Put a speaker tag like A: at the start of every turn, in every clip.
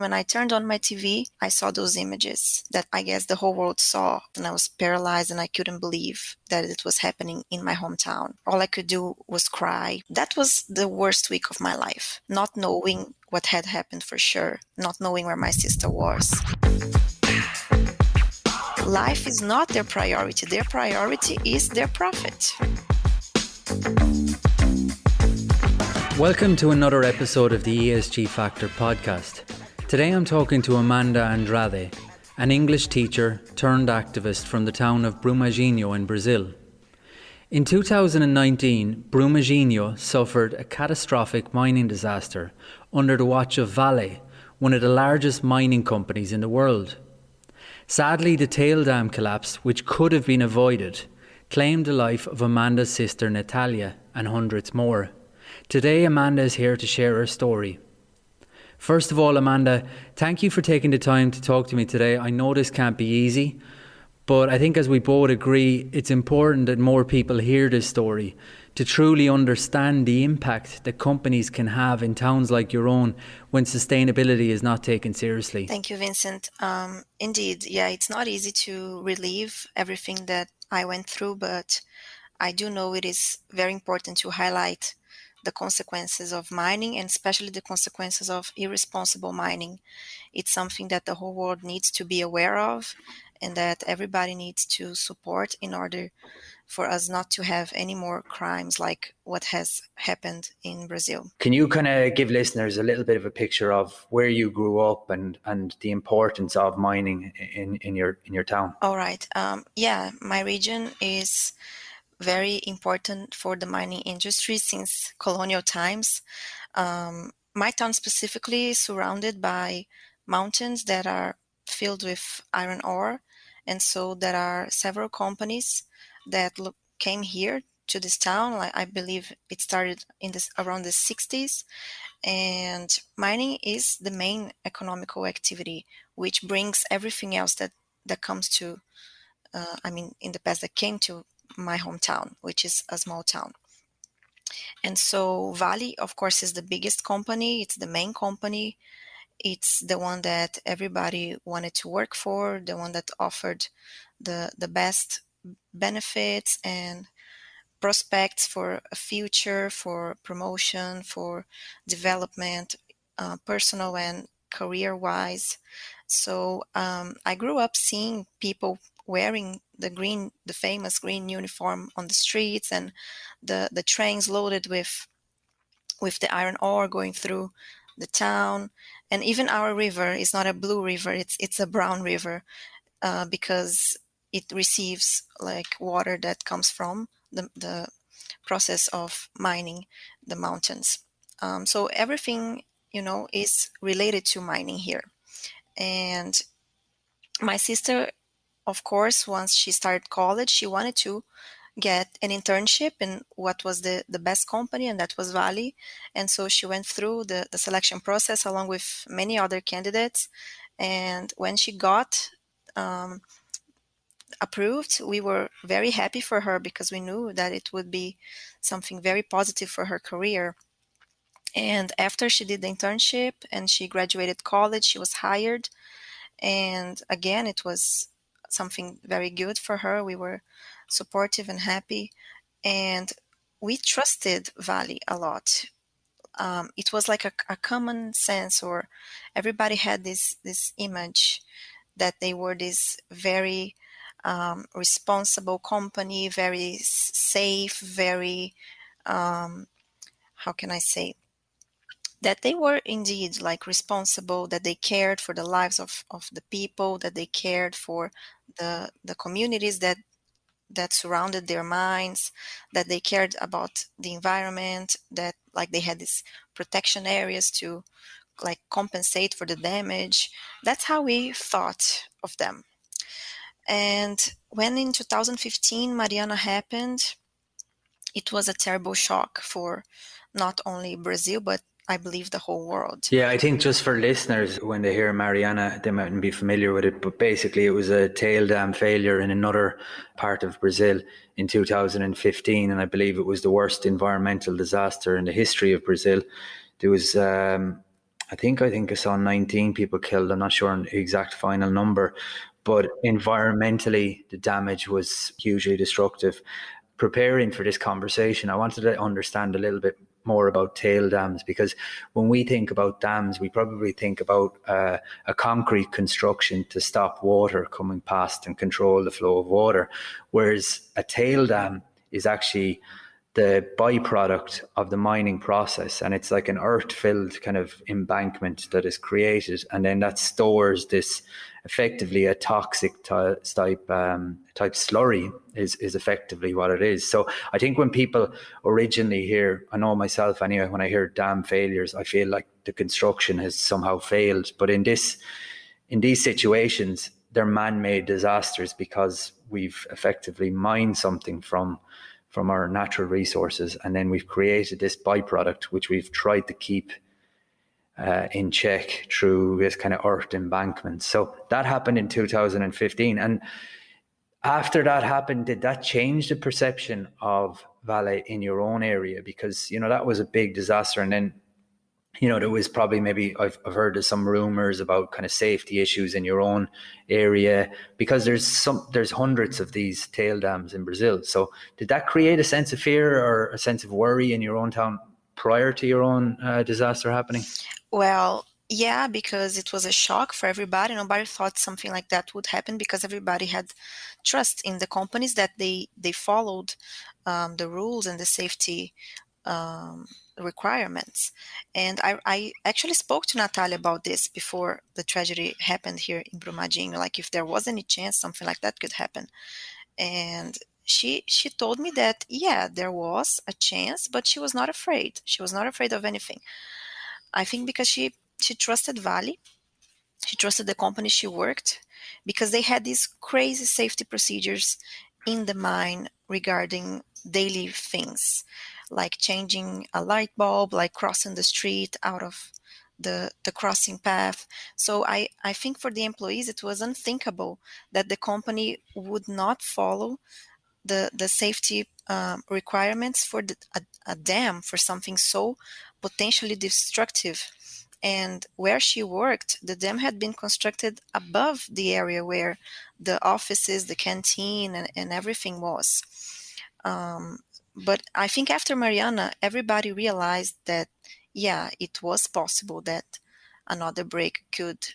A: When I turned on my TV, I saw those images that I guess the whole world saw, and I was paralyzed and I couldn't believe that it was happening in my hometown. All I could do was cry. That was the worst week of my life, not knowing what had happened for sure, not knowing where my sister was. Life is not their priority. Their priority is their profit.
B: Welcome to another episode of the ESG Factor podcast. Today I'm talking to Amanda Andrade, an English teacher turned activist from the town of Brumadinho in Brazil. In 2019, Brumadinho suffered a catastrophic mining disaster under the watch of Vale, one of the largest mining companies in the world. Sadly, the tail dam collapse, which could have been avoided, claimed the life of Amanda's sister Natalia and hundreds more. Today, Amanda is here to share her story. First of all, Amanda, thank you for taking the time to talk to me today. I know this can't be easy, but I think as we both agree, it's important that more people hear this story to truly understand the impact that companies can have in towns like your own when sustainability is not taken seriously.
A: Thank you, Vincent. Indeed, it's not easy to relive everything that I went through, but I do know it is very important to highlight the consequences of mining, and especially the consequences of irresponsible mining. It's something that the whole world needs to be aware of and that everybody needs to support in order for us not to have any more crimes like what has happened in Brazil.
B: Can you kind of give listeners a little bit of a picture of where you grew up and the importance of mining in your town?
A: All right. My region is very important for the mining industry since colonial times. My town specifically is surrounded by mountains that are filled with iron ore, and so there are several companies that came here to this town. I believe it started in around the 60s, and mining is the main economical activity, which brings everything else that comes to, in the past that came to my hometown, which is a small town. And so Vale, of course, is the biggest company. It's the main company. It's the one that everybody wanted to work for, the one that offered the best benefits and prospects for a future, for promotion, for development, personal and career-wise. So I grew up seeing people wearing the famous green uniform on the streets, and the trains loaded with the iron ore going through the town. And even our river is not a blue river; it's a brown river because it receives water that comes from the process of mining the mountains. So everything is related to mining here. And my sister, of course, once she started college, she wanted to get an internship in what was the best company, and that was Vale. And so she went through the selection process along with many other candidates. And when she got approved, we were very happy for her because we knew that it would be something very positive for her career. And after she did the internship and she graduated college, she was hired. And again, it was something very good for her. We were supportive and happy. And we trusted Vale a lot. It was like a common sense, or everybody had this image that they were this very responsible company, very safe, very, how can I say, that they were indeed responsible, that they cared for the lives of the people, that they cared for the communities that surrounded their mines, that they cared about the environment, that they had these protection areas to compensate for the damage. That's how we thought of them. And when in 2015 Mariana happened, it was a terrible shock for not only Brazil, but I believe the whole world.
B: Yeah, I think just for listeners, when they hear Mariana, they mightn't be familiar with it, but basically it was a tail dam failure in another part of Brazil in 2015, and I believe it was the worst environmental disaster in the history of Brazil. There was I think I saw 19 people killed. I'm not sure on the exact final number, but environmentally, the damage was hugely destructive. Preparing for this conversation, I wanted to understand a little bit more about tail dams, because when we think about dams, we probably think about a concrete construction to stop water coming past and control the flow of water, whereas a tail dam is actually the byproduct of the mining process, and it's like an earth-filled kind of embankment that is created, and then that stores this, effectively a toxic type slurry is effectively what it is. So I think when people originally hear, I know myself anyway, when I hear dam failures, I feel like the construction has somehow failed. But in these situations, they're man-made disasters because we've effectively mined something from our natural resources, and then we've created this byproduct which we've tried to keep in check through this kind of earth embankment. So that happened in 2015. And after that happened, did that change the perception of Vale in your own area? Because, that was a big disaster. And then, there was probably, maybe I've heard of some rumors about kind of safety issues in your own area, because there's hundreds of these tail dams in Brazil. So did that create a sense of fear or a sense of worry in your own town prior to your own disaster happening?
A: Well, yeah, because it was a shock for everybody. Nobody thought something like that would happen, because everybody had trust in the companies that they followed the rules and the safety um, requirements. And I actually spoke to Natalia about this before the tragedy happened here in Brumadinho, like if there was any chance something like that could happen. And she told me that, yeah, there was a chance, but she was not afraid. She was not afraid of anything. I think because she trusted Vale, she trusted the company she worked, because they had these crazy safety procedures in the mine regarding daily things, like changing a light bulb, like crossing the street out of the crossing path. So I think for the employees it was unthinkable that the company would not follow the safety requirements for a dam, for something so potentially destructive. And where she worked, the dam had been constructed above the area where the offices, the canteen, and everything was. Um, but I think after Mariana, everybody realized that, yeah, it was possible that another break could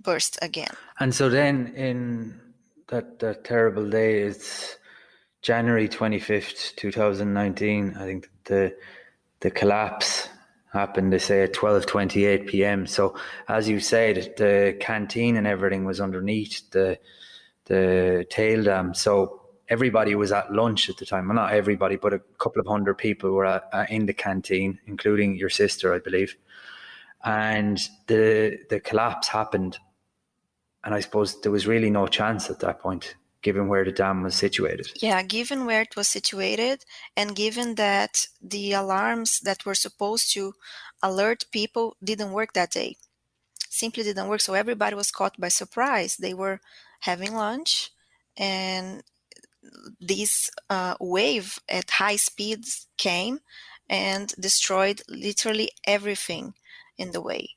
A: burst again.
B: And so then, in that terrible day, it's January 25th, 2019. I think the collapse happened, they say, at 12:28 p.m. So, as you said, the canteen and everything was underneath the tail dam. So everybody was at lunch at the time. Well, not everybody, but a couple of hundred people were in the canteen, including your sister, I believe. And the collapse happened, and I suppose there was really no chance at that point, given where the dam was situated.
A: Yeah, given where it was situated, and given that the alarms that were supposed to alert people didn't work that day, simply didn't work. So everybody was caught by surprise. They were having lunch, and this wave at high speeds came and destroyed literally everything in the way.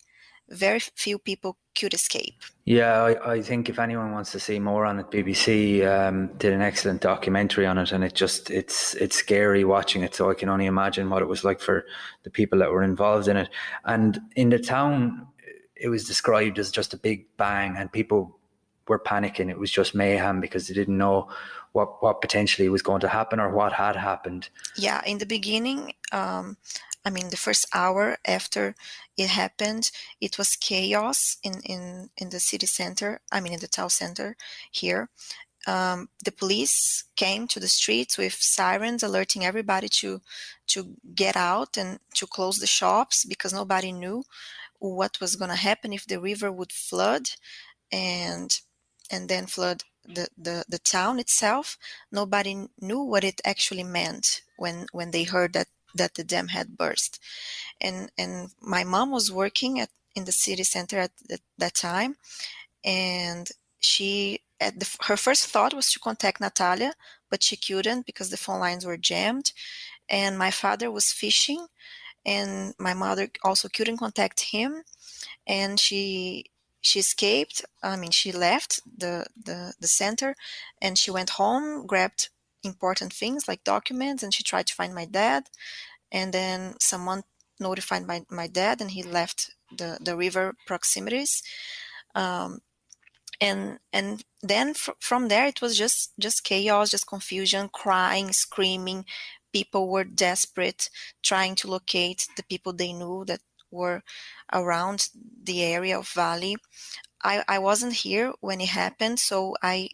A: Very few people could escape.
B: Yeah, I think if anyone wants to see more on it, BBC did an excellent documentary on it, and it's scary watching it. So I can only imagine what it was like for the people that were involved in it. And in the town, it was described as just a big bang, and people were panicking. It was just mayhem because they didn't know what potentially was going to happen or what had happened.
A: Yeah, in the beginning, the first hour after it happened, it was chaos in the city center, in the town center here. The police came to the streets with sirens alerting everybody to get out and to close the shops, because nobody knew what was going to happen if the river would flood and then flood the town itself. Nobody knew what it actually meant when they heard that the dam had burst. And my mom was working in the city center at that time, and her first thought was to contact Natalia, but she couldn't because the phone lines were jammed. And my father was fishing, and my mother also couldn't contact him, and she escaped. I mean, she left the center, and she went home, grabbed important things like documents, and she tried to find my dad. And then someone notified my dad, and he left the river proximities. Um, and then from there it was just chaos, just confusion, crying, screaming. People were desperate, trying to locate the people they knew that were around the area of Vale. I wasn't here when it happened, so I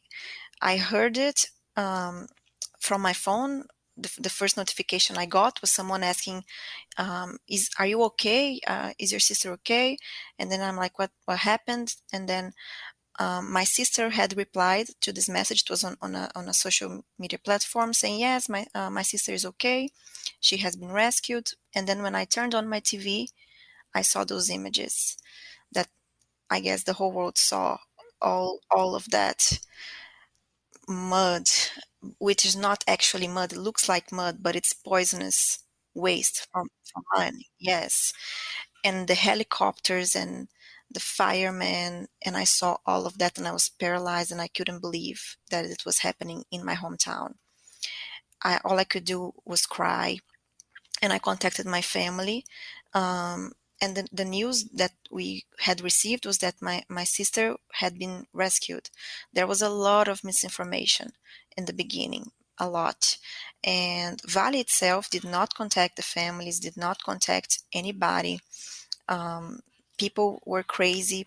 A: heard it from my phone. The first notification I got was someone asking, "Is are you okay? Is your sister okay?" And then I'm like, "What happened?" And then my sister had replied to this message. It was on a social media platform saying, "Yes, my sister is okay. She has been rescued." And then when I turned on my TV, I saw those images that I guess the whole world saw. All of that mud, which is not actually mud. It looks like mud, but it's poisonous waste from mining. Yes, and the helicopters and the firemen, and I saw all of that, and I was paralyzed, and I couldn't believe that it was happening in my hometown. All I could do was cry, and I contacted my family. And the news that we had received was that my sister had been rescued. There was a lot of misinformation in the beginning, a lot. And Vale itself did not contact the families, did not contact anybody. um, People were crazy,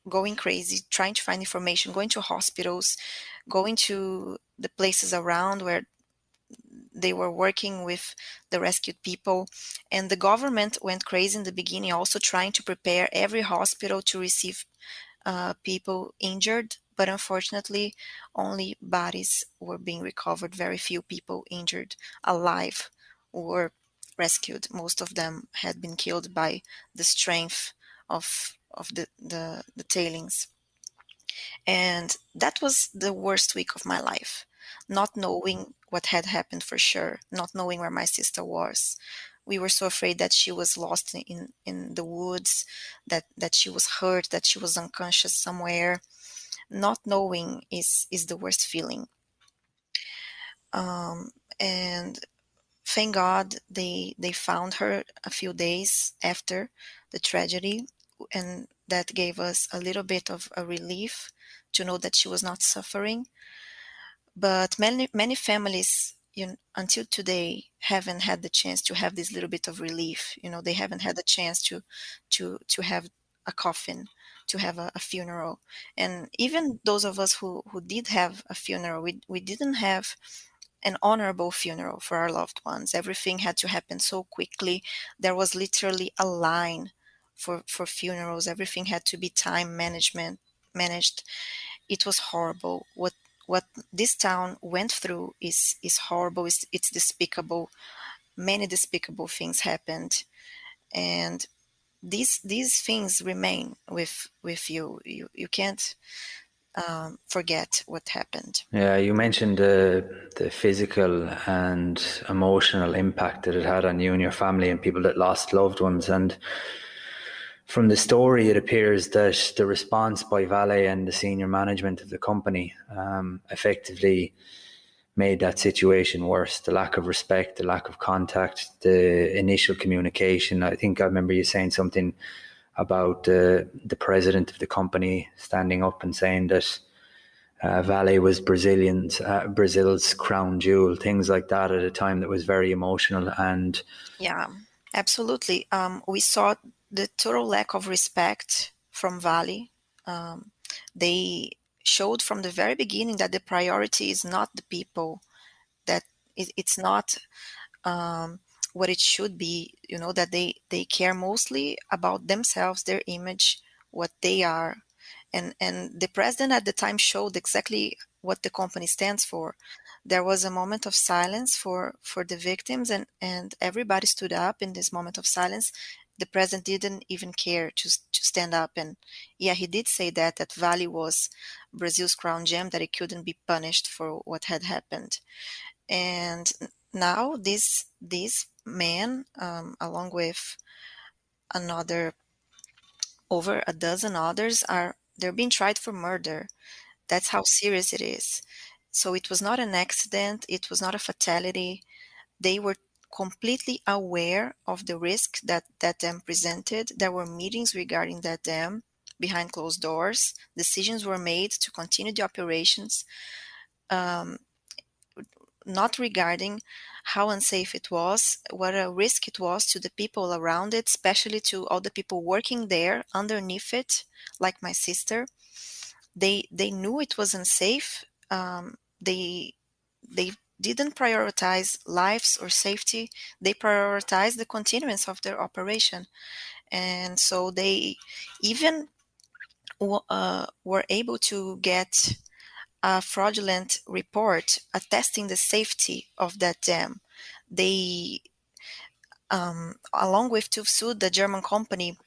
A: going crazy, trying to find information, going to hospitals, going to the places around where they were working with the rescued people. And the government went crazy in the beginning, also trying to prepare every hospital to receive people injured. But unfortunately, only bodies were being recovered. Very few people injured alive were rescued. Most of them had been killed by the strength of the tailings. And that was the worst week of my life, not knowing what had happened for sure, not knowing where my sister was. We were so afraid that she was lost in the woods, that she was hurt, that she was unconscious somewhere. Not knowing is the worst feeling. And thank God they found her a few days after the tragedy, and that gave us a little bit of a relief to know that she was not suffering. But many families, until today, haven't had the chance to have this little bit of relief. They haven't had the chance to have a coffin, to have a funeral. And even those of us who did have a funeral, we didn't have an honorable funeral for our loved ones. Everything had to happen so quickly. There was literally a line for funerals. Everything had to be time managed. It was horrible. What this town went through is horrible. It's despicable. Many despicable things happened, and these things remain with you. You can't forget what happened.
B: Yeah, you mentioned the physical and emotional impact that it had on you and your family and people that lost loved ones. And from the story, it appears that the response by Vale and the senior management of the company effectively made that situation worse. The lack of respect, the lack of contact, the initial communication. I think I remember you saying something about the president of the company standing up and saying that Vale was Brazil's crown jewel, things like that at a time that was very emotional. And
A: Yeah, absolutely. We saw the total lack of respect from Vale. They showed from the very beginning that the priority is not the people, that it's not what it should be. That they care mostly about themselves, their image, what they are. And the president at the time showed exactly what the company stands for. There was a moment of silence for the victims, and everybody stood up in this moment of silence. The president didn't even care to stand up. And yeah, he did say that Vale was Brazil's crown gem, that it couldn't be punished for what had happened. And now this man, along with another over a dozen others, they're being tried for murder. That's how serious it is. So it was not an accident. It was not a fatality. They were completely aware of the risk that that dam presented. There were meetings regarding that dam behind closed doors. Decisions were made to continue the operations, um, not regarding how unsafe it was, what a risk it was to the people around it, especially to all the people working there underneath it, like my sister. They knew it was unsafe. They didn't prioritize lives or safety. They prioritized the continuance of their operation, and so they even were able to get a fraudulent report attesting the safety of that dam. They, along with to sue the German company,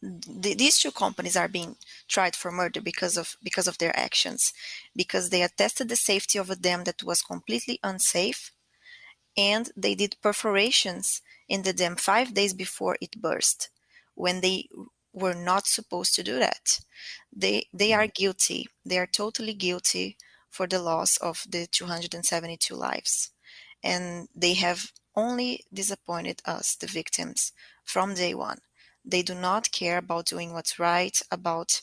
A: these two companies are being tried for murder because of their actions, because they attested the safety of a dam that was completely unsafe, and they did perforations in the dam 5 days before it burst, when they were not supposed to do that. They are guilty. They are totally guilty for the loss of the 272 lives, and they have only disappointed us, the victims, from day one. They do not care about doing what's right, about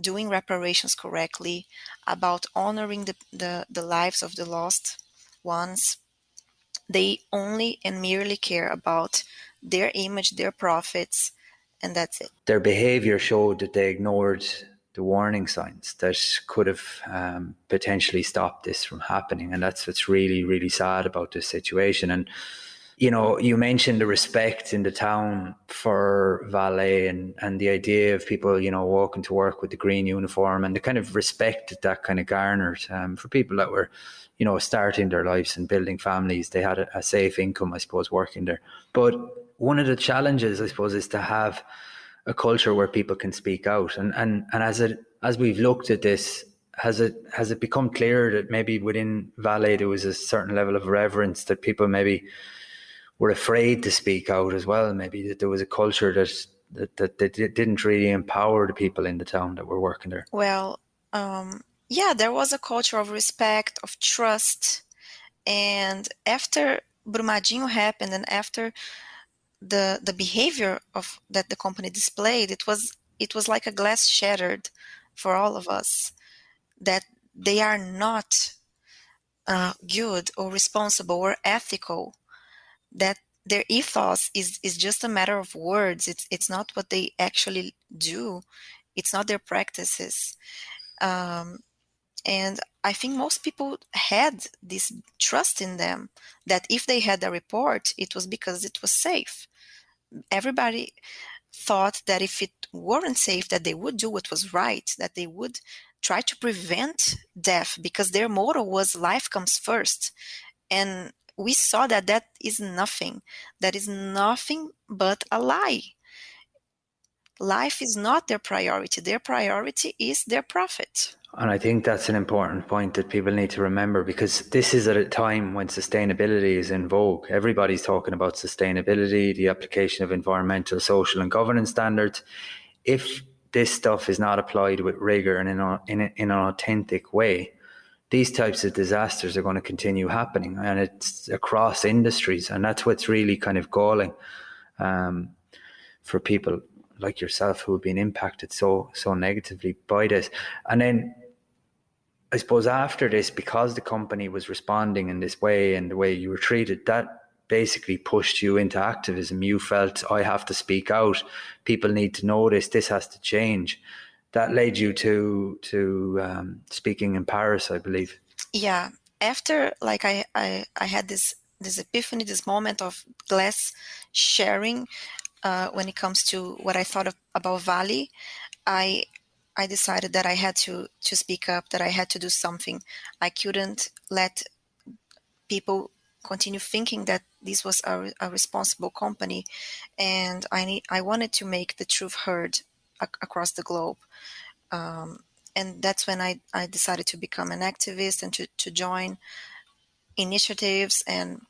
A: doing reparations correctly, about honoring the lives of the lost ones. They only and merely care about their image, their profits, and that's it.
B: Their behaviour showed that they ignored the warning signs that could have potentially stopped this from happening. And that's what's really, really sad about this situation. And you mentioned the respect in the town for Vale, and the idea of people, walking to work with the green uniform, and the kind of respect that that kind of garnered for people that were, starting their lives and building families. They had a safe income, I suppose, working there. But one of the challenges, I suppose, is to have a culture where people can speak out. And as we've looked at this, has it become clear that maybe within Vale there was a certain level of reverence, that people maybe were afraid to speak out as well? Maybe that there was a culture that didn't really empower the people in the town that were working there.
A: Well, yeah, there was a culture of respect, of trust, and after Brumadinho happened, and after the behavior of that the company displayed, it was like a glass shattered for all of us, that they are not good or responsible or ethical, that their ethos is just a matter of words. It's not what they actually do. It's not their practices. Um, and I think most people had this trust in them, that if they had a report, it was because it was safe. Everybody thought that if it weren't safe, that they would do what was right, that they would try to prevent death, because their motto was life comes first. And we saw that that is nothing. That is nothing but a lie. Life is not their priority. Their priority is their profit.
B: And I think that's an important point that people need to remember, because this is at a time when sustainability is in vogue. Everybody's talking about sustainability, the application of environmental, social, and governance standards. If this stuff is not applied with rigour and in an authentic way, these types of disasters are going to continue happening, and it's across industries. And that's what's really kind of galling for people like yourself who have been impacted so negatively by this. And then I suppose after this, because the company was responding in this way and the way you were treated, that basically pushed you into activism. You felt, I have to speak out. People need to know this. This has to change. That led you to speaking in Paris, I believe.
A: Yeah. After, like, I had this epiphany, this moment of glass sharing, when it comes to what I thought about Vale. I I decided that I had to speak up, that I had to do something. I couldn't let people continue thinking that this was a responsible company, and I wanted to make the truth heard across the globe. And that's when I decided to become an activist and to join initiatives and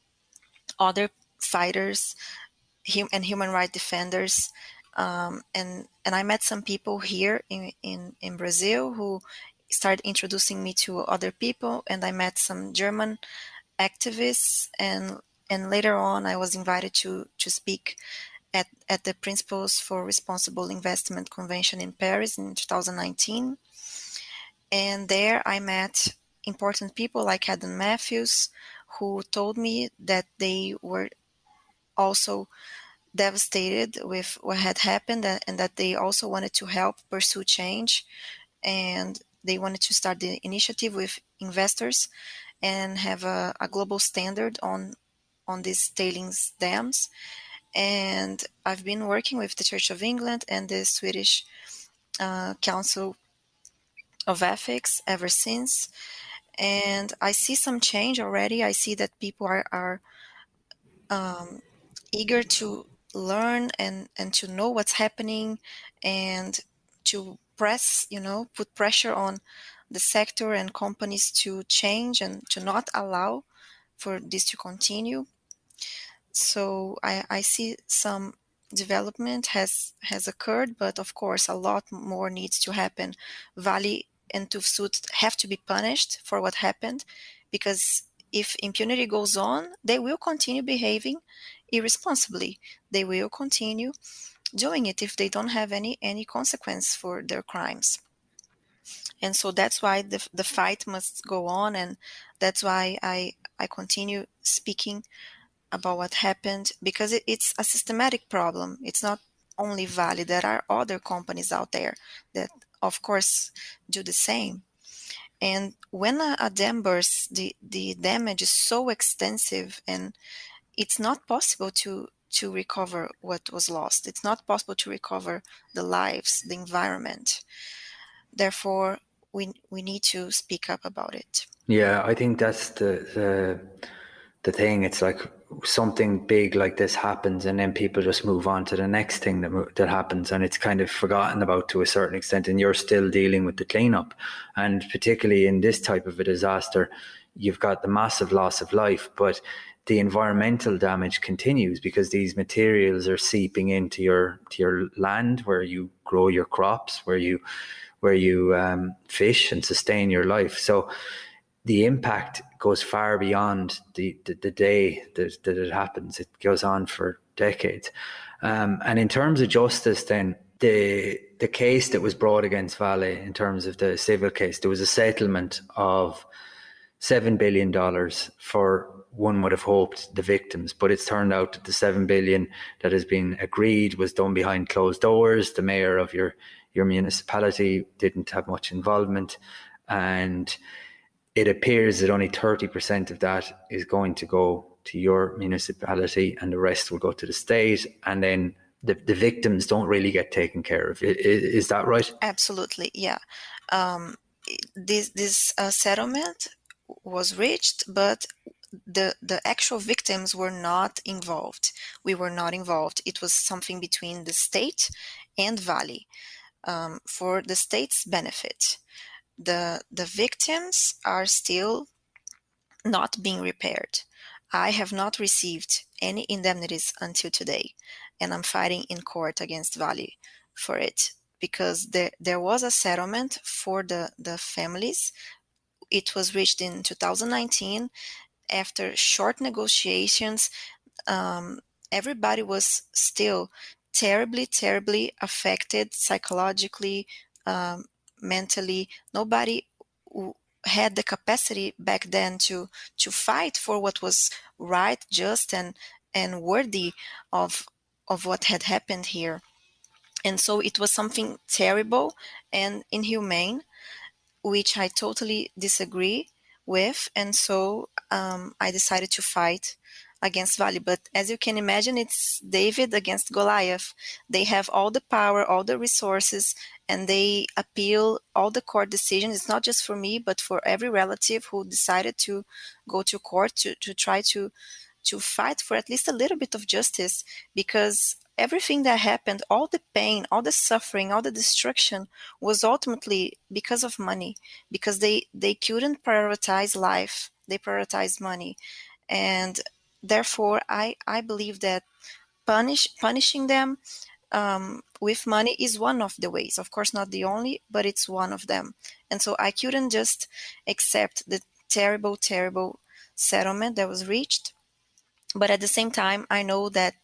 A: other fighters and human rights defenders. And I met some people here in Brazil who started introducing me to other people, and I met some German activists, and later on I was invited to speak at the Principles for Responsible Investment Convention in Paris in 2019. And there I met important people like Adam Matthews, who told me that they were also devastated with what had happened, and that they also wanted to help pursue change, and they wanted to start the initiative with investors and have a global standard on these tailings dams. And I've been working with the Church of England and the Swedish Council of Ethics ever since. And I see some change already. I see that people are eager to learn and to know what's happening, and to put pressure on the sector and companies to change and to not allow for this to continue. So I see some development has occurred, but of course a lot more needs to happen. Vale and Tufsut have to be punished for what happened, because if impunity goes on, they will continue behaving irresponsibly. They will continue doing it if they don't have any consequence for their crimes. And so that's why the fight must go on, and that's why I continue speaking about what happened, because it's a systematic problem. It's not only Vale. There are other companies out there that, of course, do the same. And when a dam bursts, the damage is so extensive, and it's not possible to recover what was lost. It's not possible to recover the lives, the environment. Therefore, we need to speak up about it.
B: Yeah, I think that's the thing. It's like something big like this happens, and then people just move on to the next thing that happens, and it's kind of forgotten about to a certain extent. And you're still dealing with the cleanup, and particularly in this type of a disaster, you've got the massive loss of life, but the environmental damage continues because these materials are seeping into your land where you grow your crops, where you fish and sustain your life. So the impact goes far beyond the day that it happens. It goes on for decades. And in terms of justice, then the case that was brought against Vale, in terms of the civil case, there was a settlement of $7 billion for, one would have hoped, the victims. But it's turned out that the $7 billion that has been agreed was done behind closed doors. The mayor of your municipality didn't have much involvement. And it appears that only 30% of that is going to go to your municipality, and the rest will go to the state. And then the victims don't really get taken care of. Is that right?
A: Absolutely, yeah. This settlement was reached, but the actual victims were not involved. We were not involved. It was something between the state and Vale, for the state's benefit. The victims are still not being repaired. I have not received any indemnities until today, and I'm fighting in court against Vale for it, because there was a settlement for the families. It was reached in 2019 after short negotiations. Everybody was still terribly affected psychologically, mentally. Nobody had the capacity back then to fight for what was right, just, and worthy of what had happened here. And so it was something terrible and inhumane, which I totally disagree with. And so I decided to fight against Vale. But as you can imagine, it's David against Goliath. They have all the power, all the resources, and they appeal all the court decisions. It's not just for me, but for every relative who decided to go to court to try to fight for at least a little bit of justice, because everything that happened, all the pain, all the suffering, all the destruction, was ultimately because of money, because they couldn't prioritize life. they prioritize money, and therefore I believe that punishing them with money is one of the ways. Of course, not the only, but it's one of them. And so I couldn't just accept the terrible, terrible settlement that was reached. But at the same time, I know that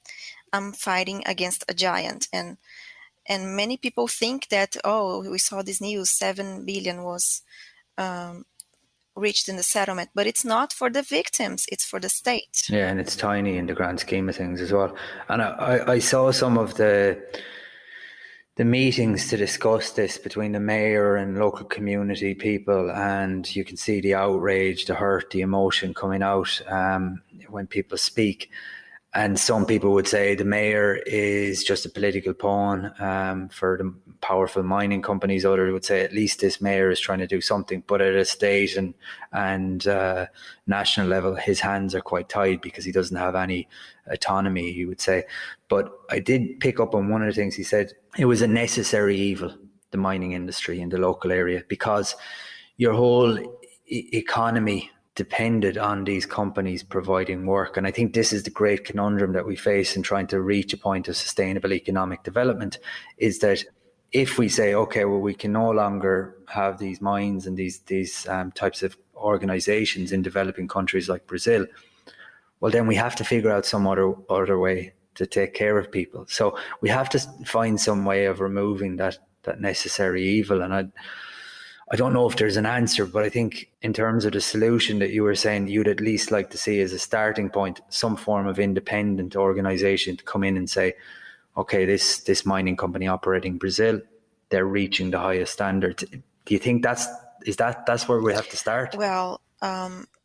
A: I'm fighting against a giant. And many people think that, oh, we saw this news, 7 billion was reached in the settlement, but it's not for the victims, it's for the state.
B: Yeah, and it's tiny in the grand scheme of things as well. And I saw some of the meetings to discuss this between the mayor and local community people, and you can see the outrage, the hurt, the emotion coming out when people speak. And some people would say the mayor is just a political pawn for the powerful mining companies. Others would say at least this mayor is trying to do something. But at a state and national level, his hands are quite tied because he doesn't have any autonomy, he would say. But I did pick up on one of the things he said. It was a necessary evil, the mining industry in the local area, because your whole economy depended on these companies providing work. And I think this is the great conundrum that we face in trying to reach a point of sustainable economic development, is that if we say, okay, well, we can no longer have these mines and these types of organizations in developing countries like Brazil, well, then we have to figure out some other way to take care of people. So we have to find some way of removing that necessary evil. And I don't know if there's an answer, but I think in terms of the solution that you were saying, you'd at least like to see as a starting point some form of independent organisation to come in and say, okay, this mining company operating in Brazil, they're reaching the highest standards. Do you think that's where we have to start?
A: Well,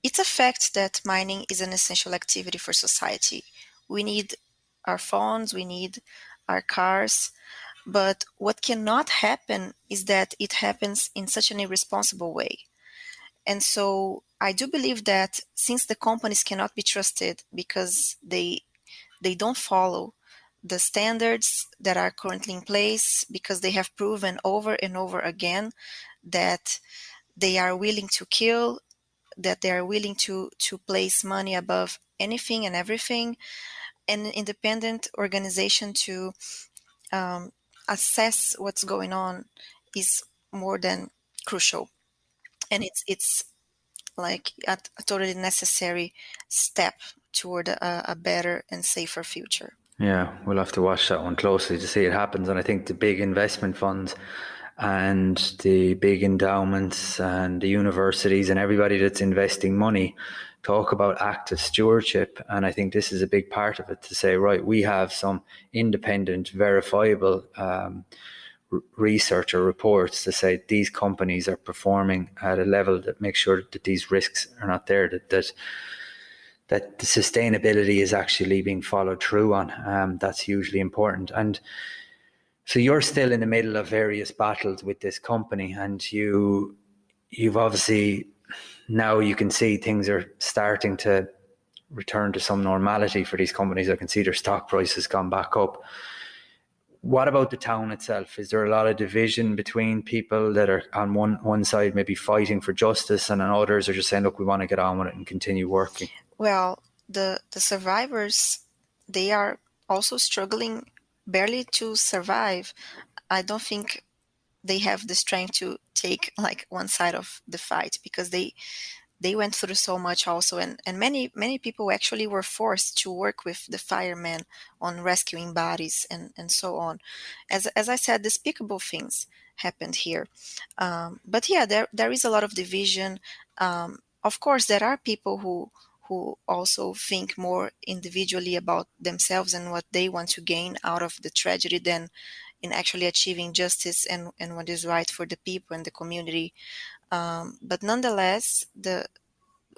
A: it's a fact that mining is an essential activity for society. We need our phones, we need our cars, but what cannot happen is that it happens in such an irresponsible way. And so I do believe that since the companies cannot be trusted because they don't follow the standards that are currently in place, because they have proven over and over again that they are willing to kill, that they are willing to place money above anything and everything, and an independent organization to assess what's going on is more than crucial. And it's like a totally necessary step toward a better and safer future.
B: Yeah, we'll have to watch that one closely to see it happens. And I think the big investment funds and the big endowments and the universities and everybody that's investing money talk about active stewardship. And I think this is a big part of it, to say, right, we have some independent, verifiable research or reports to say these companies are performing at a level that makes sure that these risks are not there, that the sustainability is actually being followed through on. That's hugely important. And so you're still in the middle of various battles with this company, and you've obviously, now you can see things are starting to return to some normality for these companies. I can see their stock price has gone back up. What about the town itself? Is there a lot of division between people that are on one side maybe fighting for justice, and on others are just saying, look, we want to get on with it and continue working?
A: Well, the survivors, they are also struggling barely to survive. I don't think they have the strength to take like one side of the fight, because they went through so much also, and many people actually were forced to work with the firemen on rescuing bodies and so on. As I said, despicable things happened here. But yeah, there is a lot of division. Of course, there are people who also think more individually about themselves and what they want to gain out of the tragedy than in actually achieving justice and what is right for the people and the community. But nonetheless,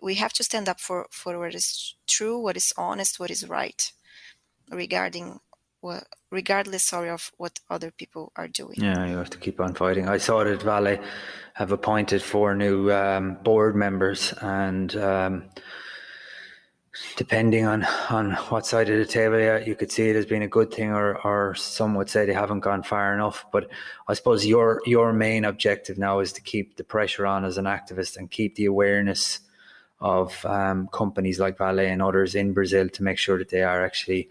A: we have to stand up for what is true, what is honest, what is right, regardless, of what other people are doing.
B: Yeah, you have to keep on fighting. I saw that Vale have appointed 4 new board members, and depending on what side of the table you could see it as being a good thing, or some would say they haven't gone far enough. But I suppose your main objective now is to keep the pressure on as an activist and keep the awareness companies like Vale and others in Brazil to make sure that they are actually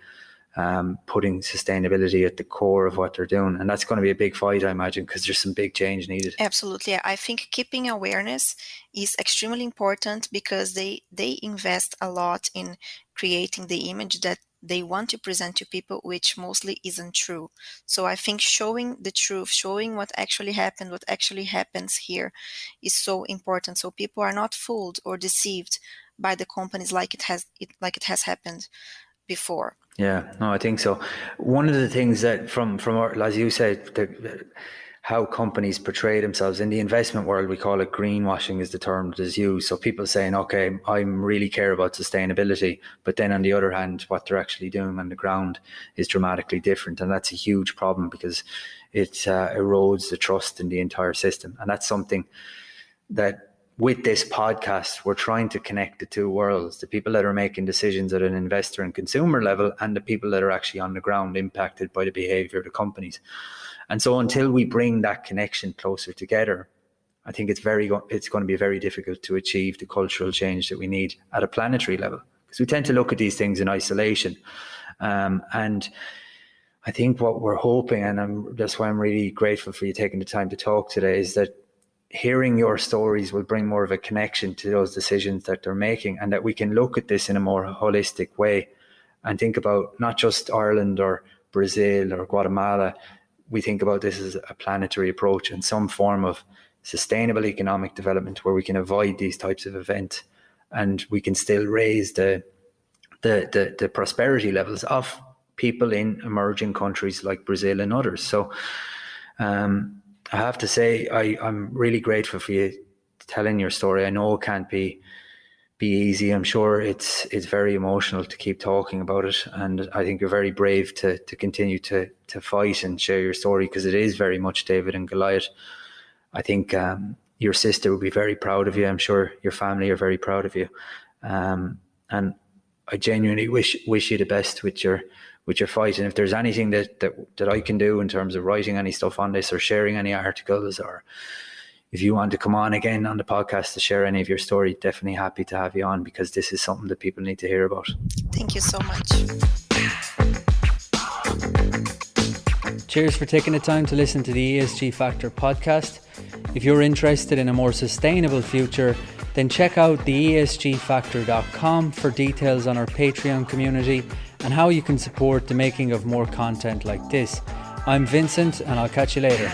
B: putting sustainability at the core of what they're doing. And that's going to be a big fight, I imagine, because there's some big change needed.
A: Absolutely. I think keeping awareness is extremely important because they invest a lot in creating the image that they want to present to people, which mostly isn't true. So I think showing the truth, showing what actually happened, what actually happens here is so important. So people are not fooled or deceived by the companies like it has happened before.
B: Yeah, no, I think so. One of the things that from as you said, how companies portray themselves in the investment world, we call it greenwashing is the term that is used. So people saying, okay, I really care about sustainability, but then on the other hand, what they're actually doing on the ground is dramatically different. And that's a huge problem because it erodes the trust in the entire system. And that's something that with this podcast, we're trying to connect the two worlds, the people that are making decisions at an investor and consumer level and the people that are actually on the ground impacted by the behavior of the companies. And so until we bring that connection closer together, I think it's going to be very difficult to achieve the cultural change that we need at a planetary level, because we tend to look at these things in isolation. And I think what we're hoping, and that's why I'm really grateful for you taking the time to talk today, is that hearing your stories will bring more of a connection to those decisions that they're making, and that we can look at this in a more holistic way and think about not just Ireland or Brazil or Guatemala. We think about this as a planetary approach and some form of sustainable economic development where we can avoid these types of events and we can still raise the prosperity levels of people in emerging countries like Brazil and others. So I have to say, I'm really grateful for you telling your story. I know it can't be easy. I'm sure it's very emotional to keep talking about it. And I think you're very brave to continue to fight and share your story, because it is very much David and Goliath. I think your sister will be very proud of you. I'm sure your family are very proud of you. And I genuinely wish you the best with your fight. And if there's anything that I can do in terms of writing any stuff on this or sharing any articles, or if you want to come on again on the podcast to share any of your story, definitely happy to have you on, because this is something that people need to hear about.
A: Thank you so much.
B: Cheers for taking the time to listen to the ESG Factor podcast. If you're interested in a more sustainable future, then check out the esgfactor.com for details on our Patreon community and how you can support the making of more content like this. I'm Vincent, and I'll catch you later.